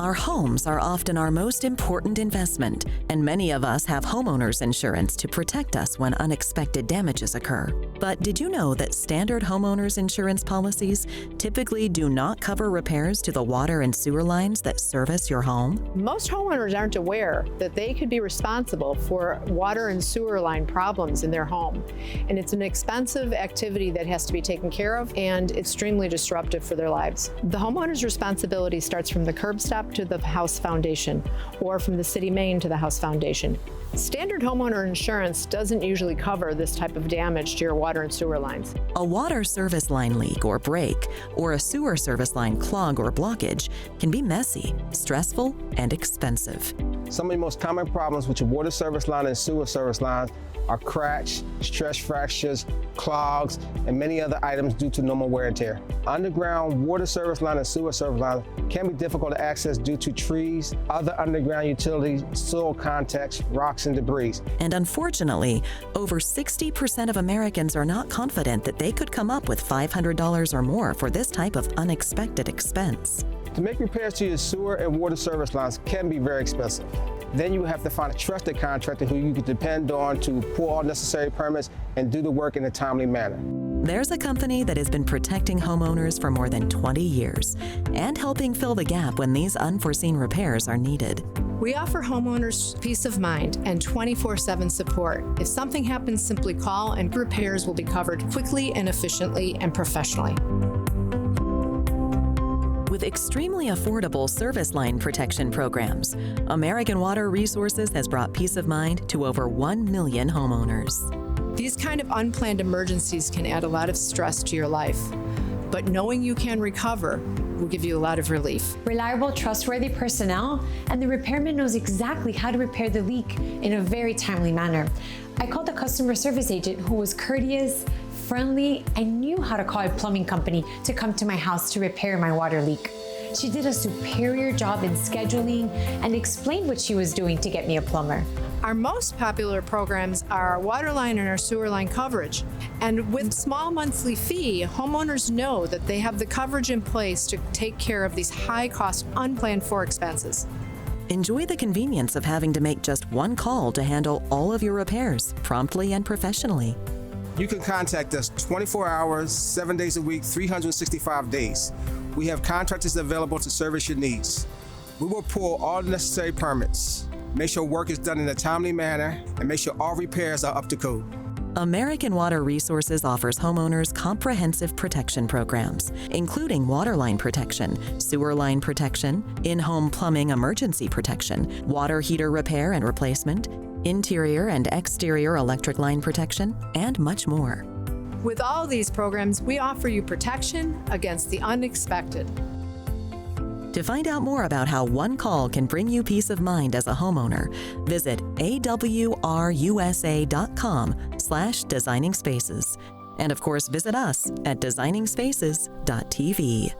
Our homes are often our most important investment, and many of us have homeowners insurance to protect us when unexpected damages occur. But did you know that standard homeowners insurance policies typically do not cover repairs to the water and sewer lines that service your home? Most homeowners aren't aware that they could be responsible for water and sewer line problems in their home. And it's an expensive activity that has to be taken care of and extremely disruptive for their lives. The homeowner's responsibility starts from the curb stop to the house foundation, or from the city main to the house foundation. Standard homeowner insurance doesn't usually cover this type of damage to your water and sewer lines. A water service line leak or break, or a sewer service line clog or blockage can be messy, stressful, and expensive. Some of the most common problems with your water service line and sewer service lines are cracks, stress fractures, clogs, and many other items due to normal wear and tear. Underground water service line and sewer service lines can be difficult to access due to trees, other underground utilities, soil contacts, rocks, and debris. And unfortunately, over 60% of Americans are not confident that they could come up with $500 or more for this type of unexpected expense. To make repairs to your sewer and water service lines can be very expensive. Then you have to find a trusted contractor who you can depend on to pull all necessary permits and do the work in a timely manner. There's a company that has been protecting homeowners for more than 20 years and helping fill the gap when these unforeseen repairs are needed. We offer homeowners peace of mind and 24/7 support. If something happens, simply call and repairs will be covered quickly and efficiently and professionally. With extremely affordable service line protection programs, American Water Resources has brought peace of mind to over 1 million homeowners. These kind of unplanned emergencies can add a lot of stress to your life, but knowing you can recover will give you a lot of relief. Reliable, trustworthy personnel, and the repairman knows exactly how to repair the leak in a very timely manner. I called a customer service agent who was courteous, friendly, and knew how to call a plumbing company to come to my house to repair my water leak. She did a superior job in scheduling and explained what she was doing to get me a plumber. Our most popular programs are our water line and our sewer line coverage. And with small monthly fee, homeowners know that they have the coverage in place to take care of these high-cost, unplanned for expenses. Enjoy the convenience of having to make just one call to handle all of your repairs promptly and professionally. You can contact us 24 hours, 7 days a week, 365 days. We have contractors available to service your needs. We will pull all necessary permits, make sure work is done in a timely manner, and make sure all repairs are up to code. American Water Resources offers homeowners comprehensive protection programs, including water line protection, sewer line protection, in-home plumbing emergency protection, water heater repair and replacement, interior and exterior electric line protection, and much more. With all these programs, we offer you protection against the unexpected. To find out more about how one call can bring you peace of mind as a homeowner, visit awrusa.com/designingspaces. And of course, visit us at designingspaces.tv.